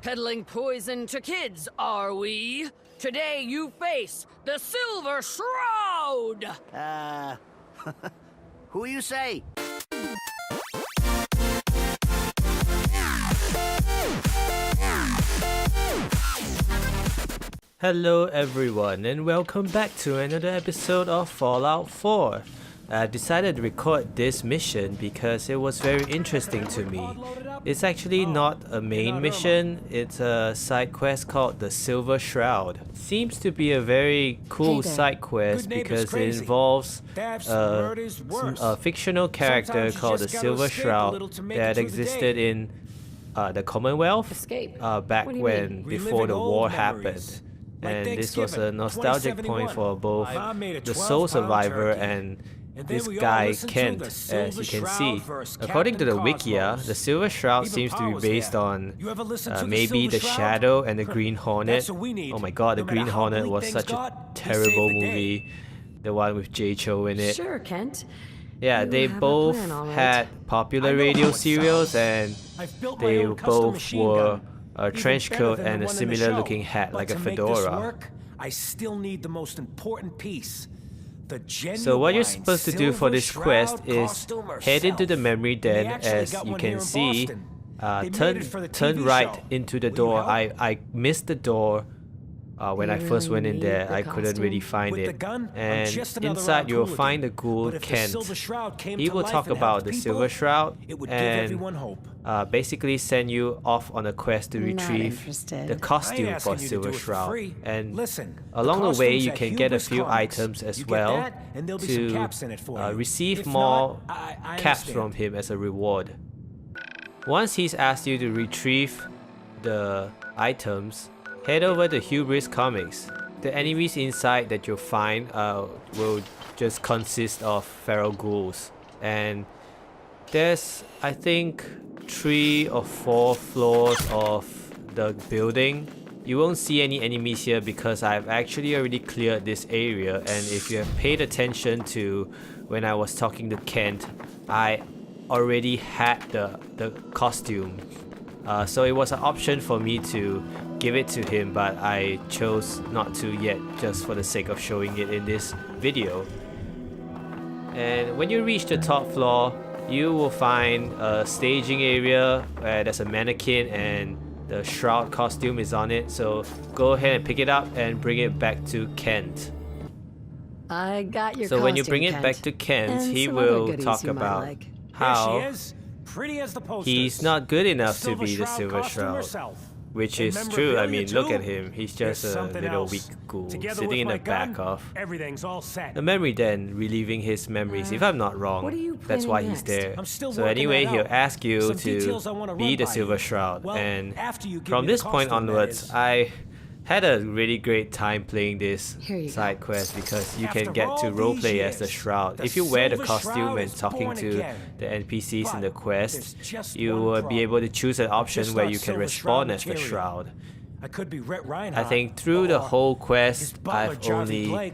Peddling poison to kids, are we? Today you face the Silver Shroud! Who you say? Hello everyone and welcome back to another episode of Fallout 4. I decided to record this mission because it was very interesting to me. It's actually not a main mission, it's a side quest called the Silver Shroud. Seems to be a very cool side quest because it involves a fictional character called the Silver Shroud that existed in the Commonwealth back when, before the war happened. And this was a nostalgic point for both the sole survivor and this guy Kent, as you can see. According to the Wikia, the Silver Shroud seems to be based on maybe the Shadow and the Green Hornet. Oh my god, the Green Hornet was such a terrible movie. The one with Jay Cho in it. Sure, Kent. Yeah, they both had popular radio serials and they both wore a trench coat and a similar looking hat like a fedora. I still need the most important piece. So what you're supposed to do for this quest is head into the memory den, as you can see. Turn right into the door. I missed the door when I first went in there. I couldn't really find it. And inside you will find the ghoul Kent. He will talk about the Silver Shroud and basically send you off on a quest to retrieve the costume for Silver Shroud. And along the way you can get a few items as well to receive more caps from him as a reward. Once he's asked you to retrieve the items, head over to Hubris Comics. The enemies inside that you'll find will just consist of feral ghouls. And there's, I think, 3 or 4 floors of the building. You won't see any enemies here because I've actually already cleared this area, and if you have paid attention to when I was talking to Kent, I already had the costume. So it was an option for me to give it to him, but I chose not to yet, just for the sake of showing it in this video. And when you reach the top floor, you will find a staging area where there's a mannequin and the Shroud costume is on it. So go ahead and pick it up and bring it back to Kent. I got your So when you bring it back to Kent, he will talk about how he's not good enough to be the Silver Shroud. Which is true. I mean, look at him. He's just a little weak ghoul sitting in the back of the memory den, reliving his memories. If I'm not wrong, that's why he's there. So anyway, he'll ask you to be the Silver Shroud. And from this point onwards, I had a really great time playing this side quest because you can get to roleplay as the Shroud. If you wear the costume and talking to the NPCs in the quest, you will be able to choose an option where you can respawn as the Shroud. I think through the whole quest, I've only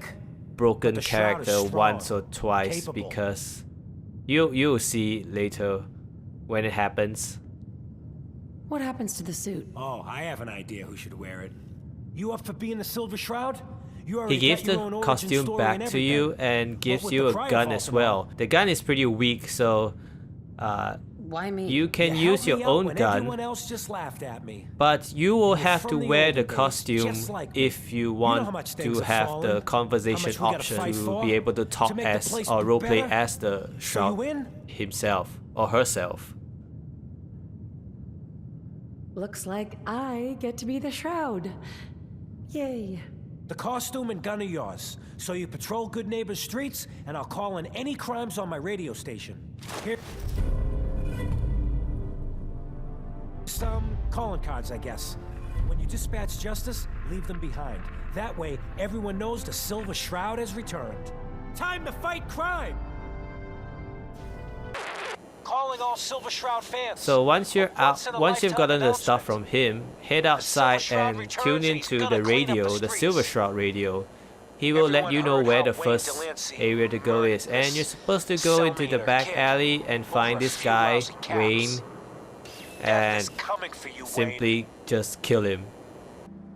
broken character once or twice because you'll see later when it happens. What happens to the suit? Oh, I have an idea who should wear it. You up for being the Silver Shroud? He gives the costume back to you and gives you a gun as well. The gun is pretty weak, so Why me? you can use your own gun, but you will have to wear the costume if you want to have the conversation option to be able to talk as or roleplay as the Shroud himself or herself. Looks like I get to be the Shroud. Yay. The costume and gun are yours, so you patrol Goodneighbor's streets, and I'll call in any crimes on my radio station. Here. Some calling cards, I guess. When you dispatch justice, leave them behind. That way, everyone knows the Silver Shroud has returned. Time to fight crime! Calling all Silver Shroud fans. So once you've gotten the stuff from him, head outside and tune into the radio, the Silver Shroud radio. He will let you know where the first area to go is, and you're supposed to go into the back alley and find this guy, Wayne, and simply just kill him.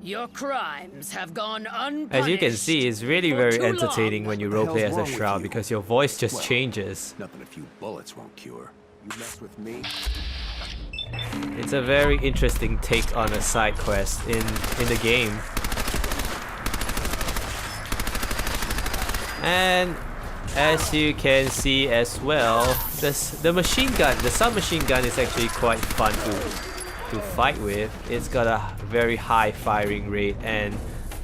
Your crimes have gone unpunished. As you can see, it's really for very too entertaining long. when you What the roleplay hell's as a wrong with Shroud you? because your voice just changes. Nothing a few bullets won't cure. You mess with me? It's a very interesting take on a side quest in the game. And as you can see as well, the submachine gun is actually quite fun to fight with. It's got a very high firing rate and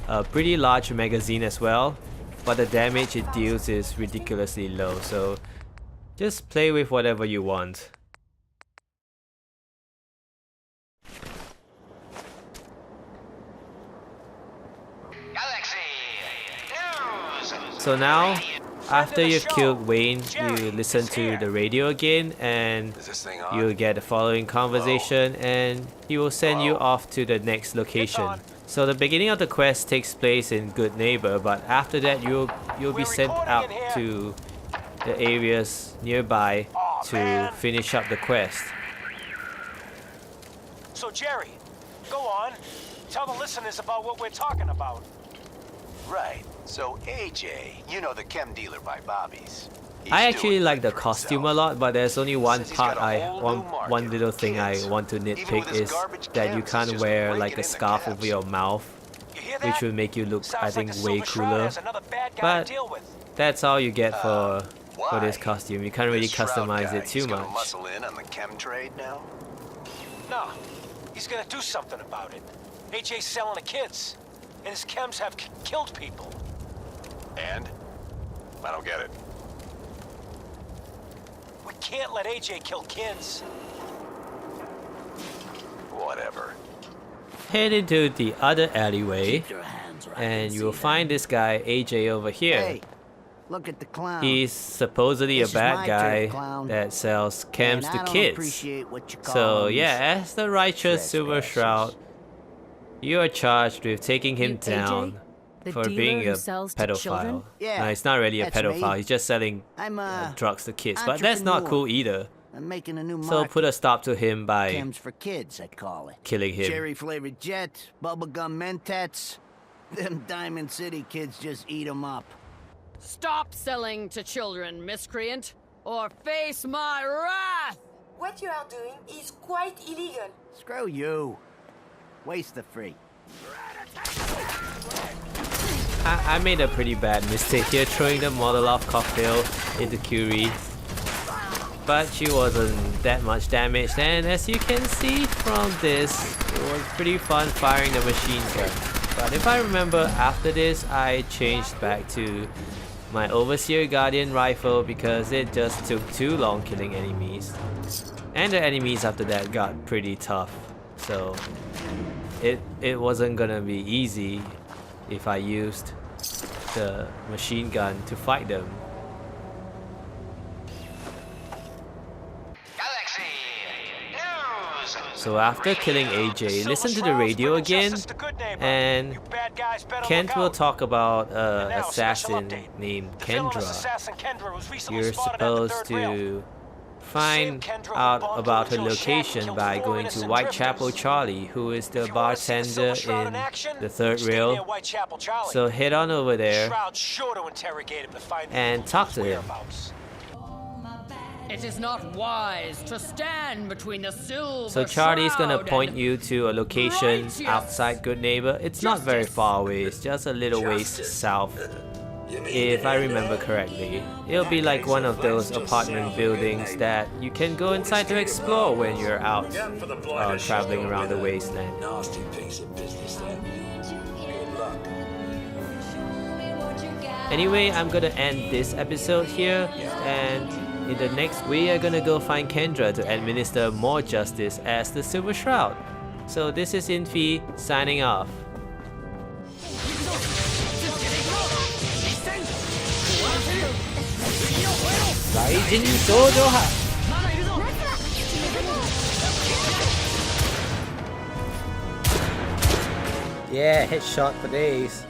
a pretty large magazine as well, but the damage it deals is ridiculously low, so just play with whatever you want. So now, after you've killed Wayne, you listen to the radio again and you'll get the following conversation and he will send you off to the next location. So the beginning of the quest takes place in Goodneighbor, but after that you'll be sent out to the areas nearby to finish up the quest. So Jerry, go on. Tell the listeners about what we're talking about. Right. So AJ, you know the chem dealer by Bobby's. I actually like the costume a lot, but there's only one part one little thing I want to nitpick is that you can't wear like a scarf over your mouth, which will make you look, I think, way cooler. But that's all you get for this costume. You can't really customize it too much. Muscle in on the chem trade now? No, he's gonna do something about it. AJ's selling the kids, and his chems have killed people. And? I don't get it. We can't let AJ kill kids. Whatever. Head into the other alleyway and you will find this guy AJ over here. Hey, look at the clown. He's supposedly a This is bad my guy turf, clown. that sells chems And I to don't kids. appreciate what you call So them, yeah, these as the righteous Silver Shroud, you are charged with taking him You, AJ? down The for dealer being who a sells to children? pedophile. Yeah, No, he's not really a that's pedophile. me. He's just selling I'm drugs to kids. But that's not entrepreneur. cool either. I'm making a new So market. put a stop to him by Chems for kids, I call it. killing him. Cherry flavored jet, bubblegum mentats. Them Diamond City kids just eat 'em up. Stop selling to children, miscreant, or face my wrath! What you are doing is quite illegal. Screw you. Waste the free. I made a pretty bad mistake here throwing the Molotov cocktail into Curie. But she wasn't that much damaged, and as you can see from this, it was pretty fun firing the machine gun. But if I remember, after this I changed back to my Overseer Guardian rifle because it just took too long killing enemies. And the enemies after that got pretty tough, so it wasn't gonna be easy if I used the machine gun to fight them. So after killing AJ, listen to the radio again, and Kent will talk about an assassin named Kendra. You're supposed to find out about her location by going to Whitechapel Charlie, who is the bartender in the third rail. So head on over there and talk to him. It is not wise to stand between the Silver So Charlie's gonna Shroud point and you to a location righteous outside Goodneighbor. It's not very far away, it's just a little ways south, if I remember correctly. It'll be like one of those apartment buildings that you can go inside to explore when you're out traveling around the wasteland. Anyway, I'm gonna end this episode here, and in the next we are gonna go find Kendra to administer more justice as the Silver Shroud. So this is Infi signing off. Yeah, headshot for days.